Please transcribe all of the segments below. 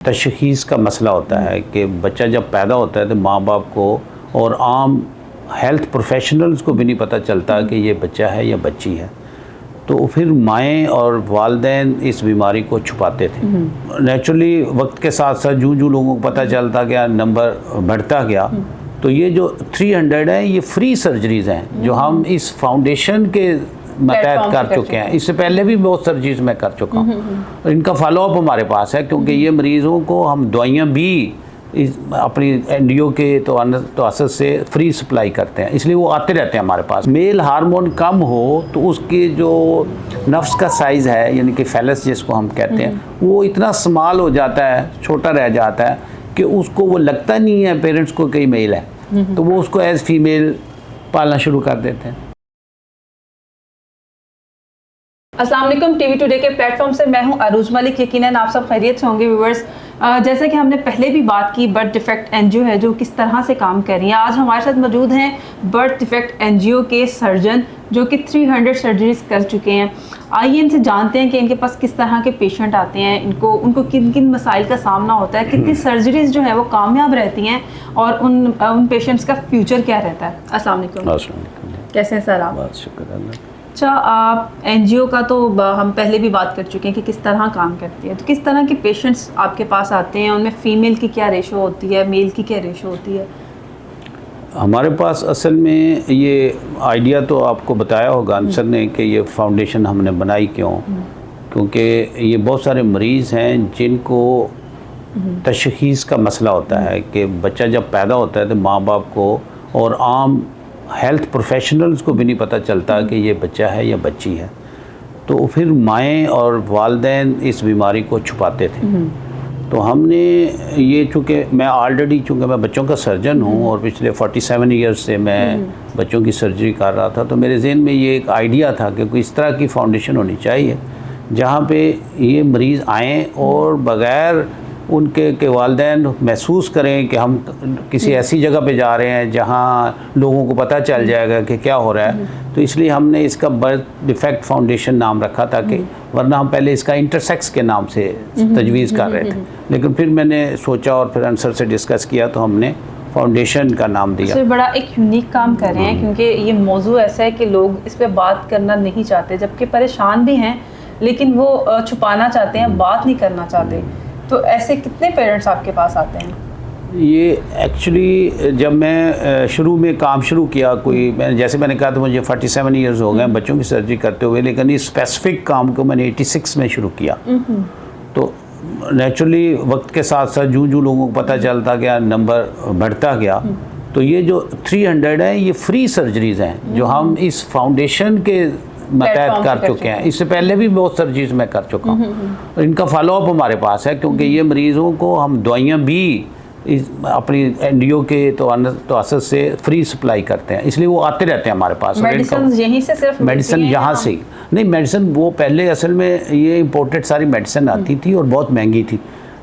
तशख़ीस का मसला होता है कि बच्चा जब पैदा होता है तो माँ बाप को और आम हेल्थ प्रोफेशनल्स को भी नहीं पता चलता कि ये बच्चा है या बच्ची है। तो फिर माएँ और वालिदैन इस बीमारी को छुपाते थे। नेचुरली वक्त के साथ साथ जूँ जूँ लोगों को पता चलता गया, नंबर बढ़ता गया, तो ये जो 300 हैं ये फ्री सर्जरीज हैं जो हम इस फाउंडेशन के मतहत कर चुके हैं। इससे पहले भी बहुत सर्जरीज मैं कर चुका हूँ। इनका फॉलोअप हमारे पास है क्योंकि ये मरीज़ों को हम दवाइयाँ भी अपनी एनडीओ के तो असर से फ्री सप्लाई करते हैं, इसलिए वो आते रहते हैं हमारे पास। मेल हार्मोन कम हो तो उसके जो नफ्स का साइज़ है यानी कि फेलस जिसको हम कहते हैं वो इतना स्मॉल हो जाता है, छोटा रह जाता है कि उसको वो लगता नहीं है पेरेंट्स को कि मेल है, तो वो उसको एज फीमेल पालना शुरू कर देते हैं। अस्सलाम वालेकुम, टीवी टुडे के प्लेटफॉर्म से मैं हूं अरूज मलिक। यकीनन आप सब खैरियत से होंगे व्यूअर्स। जैसे कि हमने पहले भी बात की, बर्थ डिफेक्ट एनजीओ है जो किस तरह से काम कर रही है। आज हमारे साथ मौजूद हैं बर्थ डिफेक्ट एनजीओ के सर्जन जो कि 300 सर्जरीज कर चुके हैं। आइए इनसे जानते हैं कि इनके पास किस तरह के पेशेंट आते हैं, उनको किन किन मसाइल का सामना होता है, कितनी सर्जरीज जो है वो कामयाब रहती हैं और उन पेशेंट्स का फ्यूचर क्या रहता है। अस्सलाम वालेकुम, कैसे हैं सर आप? शुक्र। अच्छा, आप एनजीओ का तो हम पहले भी बात कर चुके हैं कि किस तरह काम करती है, तो किस तरह के पेशेंट्स आपके पास आते हैं, उनमें फ़ीमेल की क्या रेशो होती है, मेल की क्या रेशो होती है? हमारे पास असल में ये आइडिया तो आपको बताया होगा आंसर ने कि ये फाउंडेशन हमने बनाई क्यों, क्योंकि ये बहुत सारे मरीज़ हैं जिनको तशख़ीस का मसला होता है कि बच्चा जब पैदा होता है तो माँ बाप को और आम हेल्थ प्रोफेशनल्स को भी नहीं पता चलता कि ये बच्चा है या बच्ची है। तो फिर माएँ और वालिदैन इस बीमारी को छुपाते थे। तो हमने ये चूँकि मैं बच्चों का सर्जन हूँ और पिछले 47 ईयर्स से मैं बच्चों की सर्जरी कर रहा था, तो मेरे जहन में ये एक आइडिया था कि कोई इस तरह की फाउंडेशन होनी चाहिए जहाँ पे ये मरीज़ आएँ और बग़ैर उनके वालिदैन महसूस करें कि हम किसी ऐसी जगह पे जा रहे हैं जहाँ लोगों को पता चल जाएगा कि क्या हो रहा है। तो इसलिए हमने इसका बर्थ डिफेक्ट फाउंडेशन नाम रखा था, कि वरना हम पहले इसका इंटरसेक्स के नाम से तजवीज़ कर रहे थे, लेकिन फिर मैंने सोचा और फिर आंसर से डिस्कस किया तो हमने फाउंडेशन का नाम दिया। सर बड़ा एक यूनिक काम कर रहे हैं क्योंकि ये मौजू ऐसा है कि लोग इस पर बात करना नहीं चाहते, जबकि परेशान भी हैं लेकिन वो छुपाना चाहते हैं, बात नहीं करना चाहते। तो ऐसे कितने पेरेंट्स आपके पास आते हैं? ये एक्चुअली जब मैं शुरू में काम शुरू किया, जैसे मैंने कहा था मुझे 47 ईयर्स हो गए बच्चों की सर्जरी करते हुए, लेकिन इस स्पेसिफिक काम को मैंने 86 में शुरू किया। तो नेचुरली वक्त के साथ साथ जूँ जूँ लोगों को पता चलता गया, नंबर बढ़ता गया, तो ये जो 300 हैं ये फ्री सर्जरीज हैं जो हम इस फाउंडेशन के मतहत कर चुके हैं। इससे पहले भी बहुत सर्जरीज मैं कर चुका हूँ। इनका फॉलोअप हमारे पास है क्योंकि ये मरीज़ों को हम दवाइयाँ भी अपनी एनडीओ के तो असर से फ्री सप्लाई करते हैं, इसलिए वो आते रहते हैं हमारे पास। मेडिसिन यहीं से सिर्फ मेडिसिन यहाँ से नहीं, मेडिसिन वो पहले असल में ये इम्पोर्टेड सारी मेडिसिन आती थी और बहुत महंगी थी।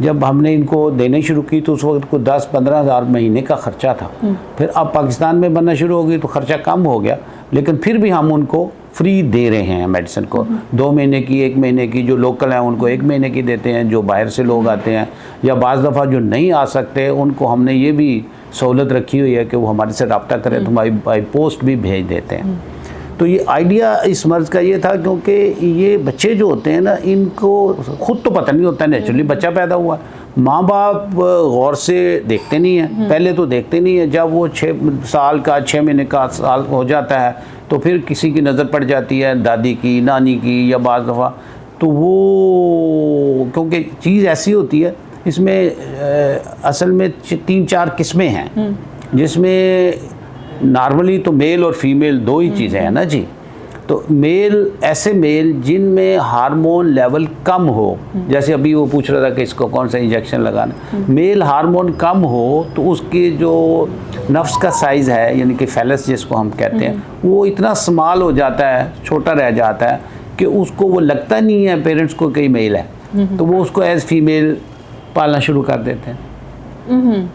जब हमने इनको देने शुरू की तो उस वक्त को 10-15 हज़ार महीने का ख़र्चा था। फिर अब पाकिस्तान में बनना शुरू हो गई तो ख़र्चा कम हो गया, लेकिन फिर भी हम उनको फ्री दे रहे हैं मेडिसिन को। 2 महीने की, 1 महीने की, जो लोकल हैं उनको 1 महीने की देते हैं, जो बाहर से लोग आते हैं या बाज़ दफ़ा जो नहीं आ सकते उनको हमने ये भी सहूलत रखी हुई है कि वो हमारे से रब्ता करें तो हमारी बाई पोस्ट भी भेज देते हैं। तो ये आइडिया इस मर्ज़ का ये था क्योंकि ये बच्चे जो होते हैं ना, इनको ख़ुद तो पता नहीं होता, नेचुरली बच्चा पैदा हुआ, माँ बाप गौर से देखते नहीं हैं, पहले तो देखते नहीं है। जब वो 6 साल का, 6 महीने का, साल हो जाता है तो फिर किसी की नज़र पड़ जाती है, दादी की, नानी की, या बाज़ दफ़ा तो वो क्योंकि चीज़ ऐसी होती है, इसमें असल में 3-4 किस्में हैं, जिसमें नॉर्मली तो मेल और फीमेल 2 ही चीज़ें हैं ना जी। तो ऐसे मेल जिनमें हार्मोन लेवल कम हो, जैसे अभी वो पूछ रहा था कि इसको कौन सा इंजेक्शन लगाना, मेल हार्मोन कम हो तो उसके जो नफ्स का साइज़ है यानी कि फेलस जिसको हम कहते हैं वो इतना स्मॉल हो जाता है, छोटा रह जाता है कि उसको वो लगता नहीं है पेरेंट्स को कि मेल है, तो वो उसको एज फीमेल पालना शुरू कर देते हैं।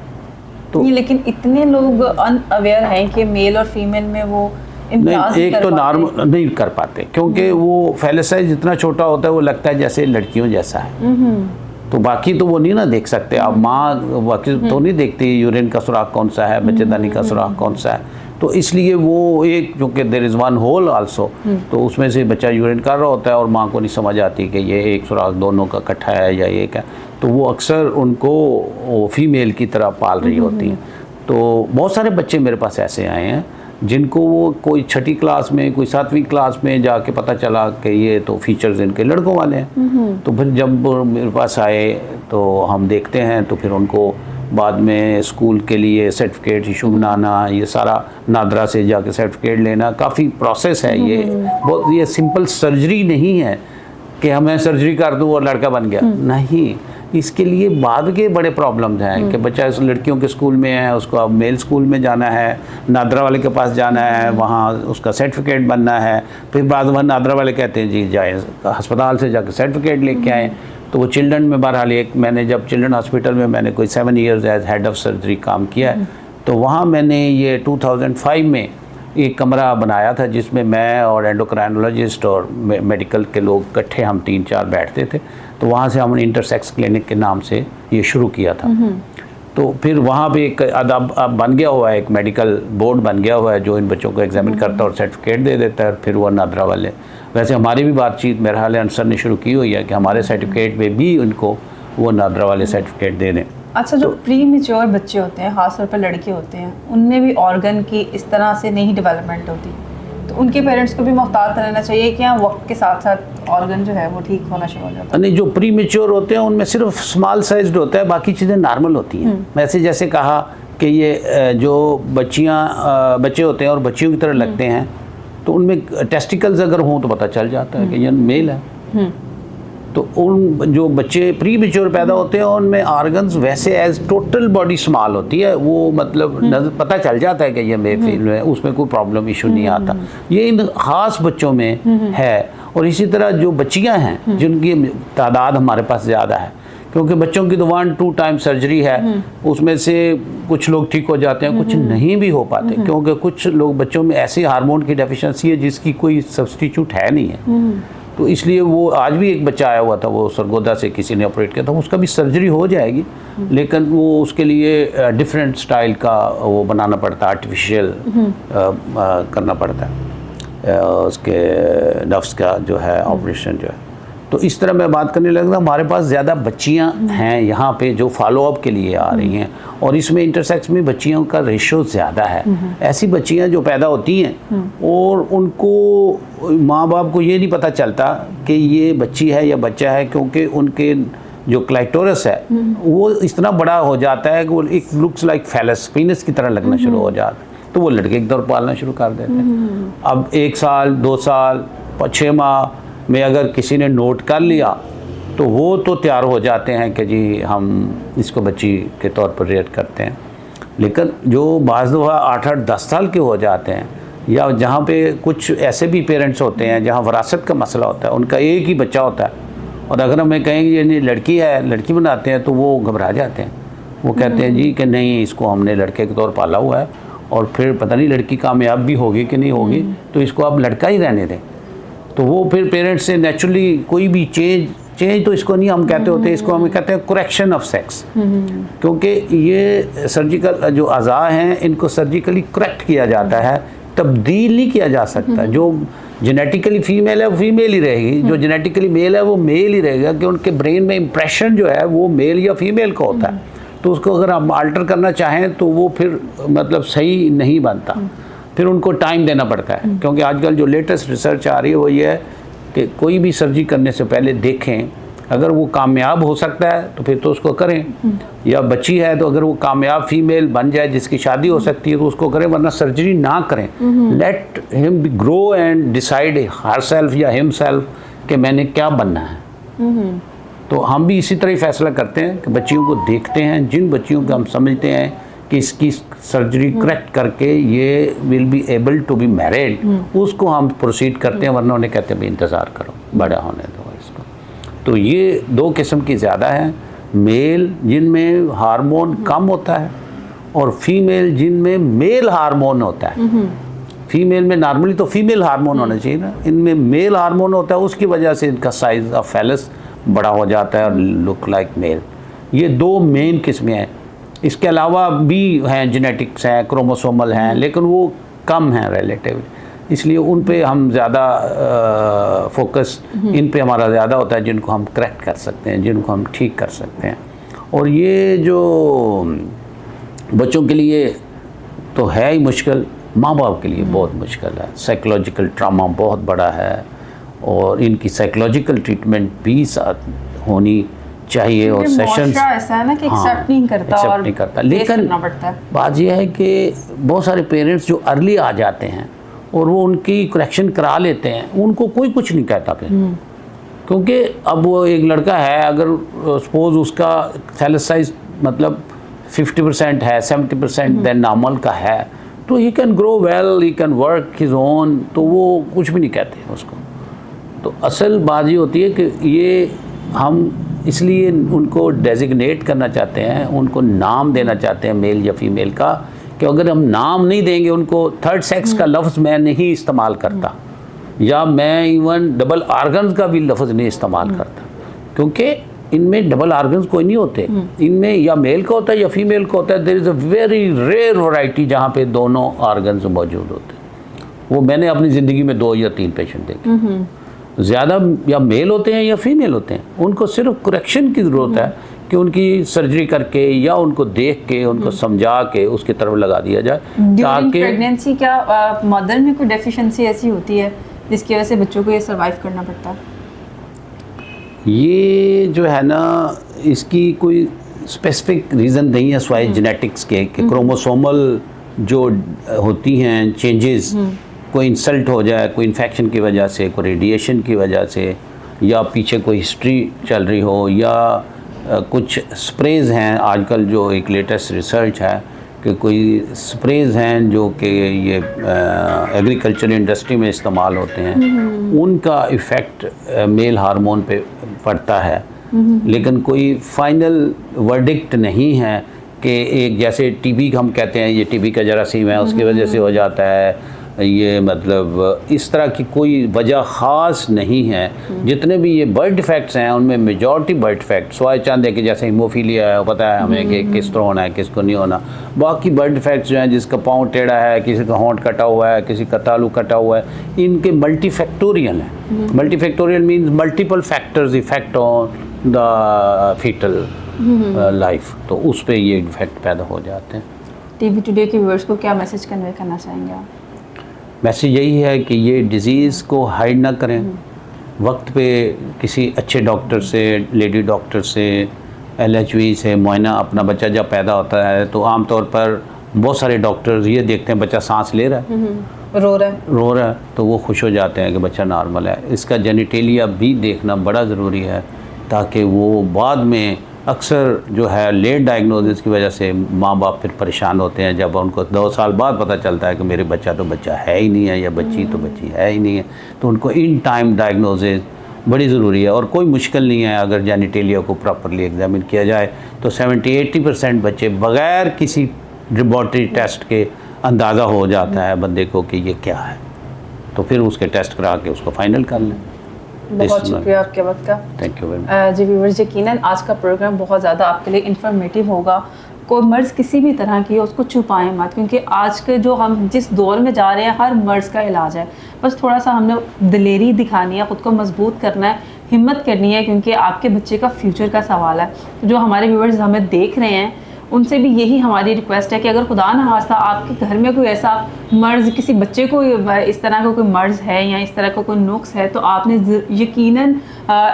तो लेकिन इतने लोग अनअवेयर हैं कि मेल और फीमेल में वो नहीं, एक तो नॉर्मल नहीं कर पाते क्योंकि वो फेलस साइज जितना छोटा होता है वो लगता है जैसे लड़कियों जैसा है। तो बाकी तो वो नहीं ना देख सकते आप, माँ बाकी तो नहीं देखती यूरिन का सुराख कौन सा है, बच्चेदानी का सुराख कौन सा है। तो इसलिए वो एक, क्योंकि there is one hole also, तो उसमें से बच्चा यूरिन कर रहा होता है और माँ को नहीं समझ आती कि ये एक सुराख दोनों का इकट्ठा है या एक है, तो वो अक्सर उनको फीमेल की तरह पाल रही होती हैं। तो बहुत सारे बच्चे मेरे पास ऐसे आए हैं जिनको वो कोई 6ठी क्लास में, कोई 7वीं क्लास में जाके पता चला कि ये तो फीचर्स इनके लड़कों वाले हैं। तो फिर जब मेरे पास आए तो हम देखते हैं, तो फिर उनको बाद में स्कूल के लिए सर्टिफिकेट इशू बनाना, ये सारा नादरा से जाके सर्टिफिकेट लेना, काफ़ी प्रोसेस है ये। बहुत ये सिंपल सर्जरी नहीं है कि हमें सर्जरी कर दूँ और लड़का बन गया, नहीं। इसके लिए बाद के बड़े प्रॉब्लम्स हैं कि बच्चा इस लड़कियों के स्कूल में है, उसको अब मेल स्कूल में जाना है, नादरा वाले के पास जाना है, वहाँ उसका सर्टिफिकेट बनना है। फिर बाद में नादरा वाले कहते हैं जी जाए अस्पताल से जाकर सर्टिफिकेट लेके आए। तो वो चिल्ड्रन में बहरहाल एक, मैंने जब चिल्ड्रन हॉस्पिटल में मैंने कोई 7 years as head of surgery काम किया है, तो वहाँ मैंने ये 2005 में एक कमरा बनाया था जिसमें मैं और एंडोक्राइनोलॉजिस्ट और मेडिकल के लोग इकट्ठे, हम 3-4 बैठते थे। तो वहाँ से हमने इंटरसेक्स क्लिनिक के नाम से ये शुरू किया था। तो फिर वहाँ पे एक अब बन गया हुआ है, एक मेडिकल बोर्ड बन गया हुआ है जो इन बच्चों को एग्जामिन करता है और सर्टिफिकेट दे देता है। फिर वो नादरा वाले, वैसे हमारी भी बातचीत मेरे हाल अंसर ने शुरू की हुई है कि हमारे सर्टिफिकेट में भी उनको वो नादरा वाले सर्टिफिकेट दे दें। अच्छा, जो प्री मेच्योर बच्चे होते हैं, खासतौर पर लड़के होते हैं, उनमें भी ऑर्गन की इस तरह से नहीं डेवलपमेंट होती, तो उनके पेरेंट्स को भी मुहतात रहना चाहिए कि हाँ वक्त के साथ साथ ऑर्गन जो है वो ठीक होना शुरू हो जाता है? नहीं, जो प्री मेच्योर होते हैं उनमें सिर्फ स्मॉल साइज्ड होता है, बाकी चीज़ें नॉर्मल होती हैं। वैसे जैसे कहा कि ये जो बच्चे होते हैं और बच्चियों की तरह लगते हैं, तो उनमें टेस्टिकल्स अगर हों तो पता चल जाता है कि ये मेल है। तो उन जो बच्चे प्री मेच्योर पैदा होते हैं उनमें ऑर्गन्स वैसे एज टोटल बॉडी स्मॉल होती है, वो मतलब पता चल जाता है कि ये मेल फील है, उसमें कोई प्रॉब्लम इशू नहीं आता। ये इन ख़ास बच्चों में है। और इसी तरह जो बच्चियां हैं जिनकी तादाद हमारे पास ज़्यादा है, क्योंकि बच्चों की तो 1-2 टाइम सर्जरी है, उसमें से कुछ लोग ठीक हो जाते हैं, कुछ नहीं भी हो पाते, क्योंकि कुछ लोग बच्चों में ऐसे हार्मोन की डेफिशिएंसी है जिसकी कोई सब्स्टिट्यूट है नहीं है। तो इसलिए वो आज भी एक बच्चा आया हुआ था, वो सरगोदा से किसी ने ऑपरेट किया था, उसका भी सर्जरी हो जाएगी, लेकिन वो उसके लिए डिफरेंट स्टाइल का वो बनाना पड़ता है, आर्टिफिशियल करना पड़ता है, उसके नफ्स का जो है ऑपरेशन जो है। तो इस तरह मैं बात करने लगा, हमारे पास ज़्यादा बच्चियां हैं यहाँ पे जो फॉलोअप के लिए आ रही हैं, और इसमें इंटरसेक्स में बच्चियों का रेशो ज़्यादा है। ऐसी बच्चियां जो पैदा होती हैं और उनको माँ बाप को ये नहीं पता चलता कि ये बच्ची है या बच्चा है, क्योंकि उनके जो क्लाइटोरस है वो इतना बड़ा हो जाता है कि वो एक लुक्स लाइक फैलस, पीनस की तरह लगना शुरू हो जाता है। तो वो लड़के की तरफ पालना शुरू कर देते हैं। अब 1 साल 2 साल 6 माह में अगर किसी ने नोट कर लिया तो वो तो तैयार हो जाते हैं कि जी हम इसको बच्ची के तौर पर रेट करते हैं। लेकिन जो बाज़ दफ़ा 8-8 10 साल के हो जाते हैं, या जहाँ पे कुछ ऐसे भी पेरेंट्स होते हैं जहाँ वरासत का मसला होता है, उनका एक ही बच्चा होता है, और अगर हमें कहेंगे ये लड़की है, लड़की बनाते हैं, तो वो घबरा जाते हैं। वो कहते हैं जी कि नहीं, इसको हमने लड़के के तौर पर पाला हुआ है और फिर पता नहीं लड़की कामयाब भी होगी कि नहीं होगी, तो इसको अब लड़का ही रहने दें। तो वो फिर पेरेंट्स से नेचुरली कोई भी चेंज तो इसको नहीं हम कहते होते, इसको हम कहते हैं करेक्शन ऑफ सेक्स, क्योंकि ये सर्जिकल जो अज़ा हैं इनको सर्जिकली करेक्ट किया जाता है, तब्दील नहीं किया जा सकता। जो जेनेटिकली फीमेल है वो फीमेल ही रहेगी, जो जेनेटिकली मेल है वो मेल ही रहेगा, कि उनके ब्रेन में इंप्रेशन जो है वो मेल या फीमेल का होता है। तो उसको अगर हम अल्टर करना चाहें तो वो फिर मतलब सही नहीं बनता, फिर उनको टाइम देना पड़ता है। क्योंकि आजकल जो लेटेस्ट रिसर्च आ रही है वो ये है कि कोई भी सर्जरी करने से पहले देखें, अगर वो कामयाब हो सकता है तो फिर तो उसको करें, या बच्ची है तो अगर वो कामयाब फीमेल बन जाए जिसकी शादी हो सकती है तो उसको करें, वरना सर्जरी ना करें। Let him grow and decide herself या हिमसेल्फ कि मैंने क्या बनना है। तो हम भी इसी तरह ही फैसला करते हैं कि बच्चियों को देखते हैं, जिन बच्चियों को हम समझते हैं कि इसकी सर्जरी करेक्ट करके ये will be able to be married, उसको हम प्रोसीड करते हैं, वरना उन्हें कहते हैं भाई इंतज़ार करो, बड़ा होने दो इसको। तो ये 2 किस्म की ज़्यादा हैं, मेल जिनमें हार्मोन कम होता है और फीमेल जिनमें मेल हार्मोन होता है। फीमेल में नॉर्मली तो फीमेल हार्मोन होना चाहिए ना, इनमें मेल हार्मोन होता है, उसकी वजह से इनका साइज़ ऑफ फैलस बड़ा हो जाता है और लुक लाइक मेल। ये 2 मेन किस्में हैं। इसके अलावा भी हैं, जेनेटिक्स हैं, क्रोमोसोमल हैं, लेकिन वो कम हैं रिलेटिव, इसलिए उन पे हम ज़्यादा फोकस इन पे हमारा ज़्यादा होता है, जिनको हम करेक्ट कर सकते हैं, जिनको हम ठीक कर सकते हैं। और ये जो बच्चों के लिए तो है ही मुश्किल, माँ बाप के लिए बहुत मुश्किल है। साइकोलॉजिकल ट्रामा बहुत बड़ा है और इनकी साइकोलॉजिकल ट्रीटमेंट भी साथ होनी चाहिए। और सेशंस ऐसा है ना कि एक्सेप्ट नहीं करता और नहीं करता। लेकिन बात यह है कि बहुत सारे पेरेंट्स जो अर्ली आ जाते हैं और वो उनकी करेक्शन करा लेते हैं, उनको कोई कुछ नहीं कहता फिर, क्योंकि अब वो एक लड़का है, अगर सपोज उसका थैलेस साइज मतलब 50% है, 70% देन नॉर्मल का है, तो he can grow well, he can work his own, तो वो कुछ भी नहीं कहते उसको। तो असल बात ये होती है कि ये हम इसलिए उनको डेजिग्नेट करना चाहते हैं, उनको नाम देना चाहते हैं मेल या फीमेल का, कि अगर हम नाम नहीं देंगे उनको, थर्ड सेक्स का लफ्ज़ मैं नहीं इस्तेमाल करता, या मैं इवन डबल आर्गन्स का भी लफ्ज़ नहीं इस्तेमाल करता, क्योंकि इनमें डबल आर्गन्स कोई नहीं होते। इनमें या मेल का होता है या फीमेल का होता है। There is a very rare variety जहाँ पे दोनों आर्गन्स मौजूद होते हैं। वो मैंने अपनी ज़िंदगी में 2 या 3 पेशेंट देखे। ज़्यादा या मेल होते हैं या फीमेल होते हैं, उनको सिर्फ करेक्शन की ज़रूरत है कि उनकी सर्जरी करके या उनको देख के, उनको समझा के उसकी तरफ लगा दिया जाए, ताकि प्रेगनेंसी क्या मदर में कोई डेफिशिएंसी ऐसी होती है जिसकी वजह से बच्चों को ये सर्वाइव करना पड़ता है? ये जो है ना, इसकी कोई स्पेसिफिक रीज़न नहीं है स्वाय जेनेटिक्स के, क्रोमोसोमल जो होती हैं चेंजेस, कोई इंसल्ट हो जाए, कोई इन्फेक्शन की वजह से, कोई रेडिएशन की वजह से, या पीछे कोई हिस्ट्री चल रही हो, या कुछ स्प्रेज हैं आजकल, जो एक लेटेस्ट रिसर्च है कि कोई स्प्रेज हैं जो कि ये एग्रीकल्चर इंडस्ट्री में इस्तेमाल होते हैं, उनका इफ़ेक्ट मेल हार्मोन पे पड़ता है। लेकिन कोई फाइनल वर्डिक्ट नहीं है कि एक जैसे टीबी हम कहते हैं, ये टीबी का जरासीम है उसकी वजह से हो जाता है, ये मतलब इस तरह की कोई वजह ख़ास नहीं है। जितने भी ये बर्थ डिफेक्ट्स हैं उनमें मेजॉरिटी बर्थ डिफेक्ट स्वाय चंद है कि जैसे हीमोफीलिया है, पता है हमें कि किस तरह होना है, किसको नहीं होना। बाकी बर्थ डिफेक्ट्स जो हैं, जिसका पाँव टेढ़ा है, किसी का होंठ कटा हुआ है, किसी का तालू कटा हुआ है, इनके मल्टीफैक्टोरियल हैं। Multifactorial means multiple factors effect on the foetal life, तो उस पर ये इफेक्ट पैदा हो जाते हैं। टीवी टुडे के व्यूअर्स को क्या मैसेज कन्वे करना चाहेंगे आप? मैसेज यही है कि ये डिज़ीज़ को हाइड ना करें, वक्त पे किसी अच्छे डॉक्टर से, लेडी डॉक्टर से, LHV से मुआयना, अपना बच्चा जब पैदा होता है तो आमतौर पर बहुत सारे डॉक्टर्स ये देखते हैं बच्चा सांस ले रहा है, रो रहा है, तो वो खुश हो जाते हैं कि बच्चा नॉर्मल है। इसका जेनिटेलिया भी देखना बड़ा ज़रूरी है, ताकि वो बाद में अक्सर जो है लेट डायग्नोसिस की वजह से माँ बाप फिर परेशान होते हैं, जब उनको 2 साल बाद पता चलता है कि मेरे बच्चा तो बच्चा है ही नहीं है, या बच्ची तो बच्ची है ही नहीं है। तो उनको इन टाइम डायग्नोसिस बड़ी ज़रूरी है, और कोई मुश्किल नहीं है। अगर जेनिटेलिया को प्रॉपरली एग्जामिन किया जाए तो 70-80% बच्चे बग़ैर किसी लेबॉरेटरी टेस्ट के अंदाज़ा हो जाता है बंदे को कि ये क्या है, तो फिर उसके टेस्ट करा के उसको फाइनल कर लें। बहुत शुक्रिया आपके वक्त का। Thank you very much. जी व्यूअर्स, यकीनन आज का प्रोग्राम बहुत ज़्यादा आपके लिए इंफॉर्मेटिव होगा। कोई मर्ज़ किसी भी तरह की है उसको छुपाएं मत, क्योंकि आज के जो हम जिस दौर में जा रहे हैं हर मर्ज़ का इलाज है। बस थोड़ा सा हमने दिलेरी दिखानी है, ख़ुद को मजबूत करना है, हिम्मत करनी है, क्योंकि आपके बच्चे का फ्यूचर का सवाल है। जो हमारे व्यूअर्स हमें देख रहे हैं उनसे भी यही हमारी रिक्वेस्ट है कि अगर खुदा न खास्ता आपके घर में कोई ऐसा मर्ज़, किसी बच्चे को इस तरह का कोई मर्ज़ है या इस तरह का कोई नुक्स है, तो आपने यकीनन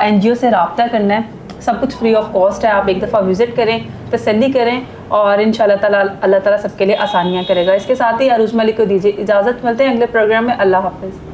NGO से रब्ता करना है। सब कुछ फ्री ऑफ कॉस्ट है। आप एक दफ़ा विज़िट करें, तसल्ली करें, और इंशाल्लाह ताला अल्लाह ताला सबके लिए आसानियाँ करेगा। इसके साथ ही अरूज मलिक को दीजिए इजाज़त। मिलते हैं अगले प्रोग्राम में। अल्लाह हाफ़िज़।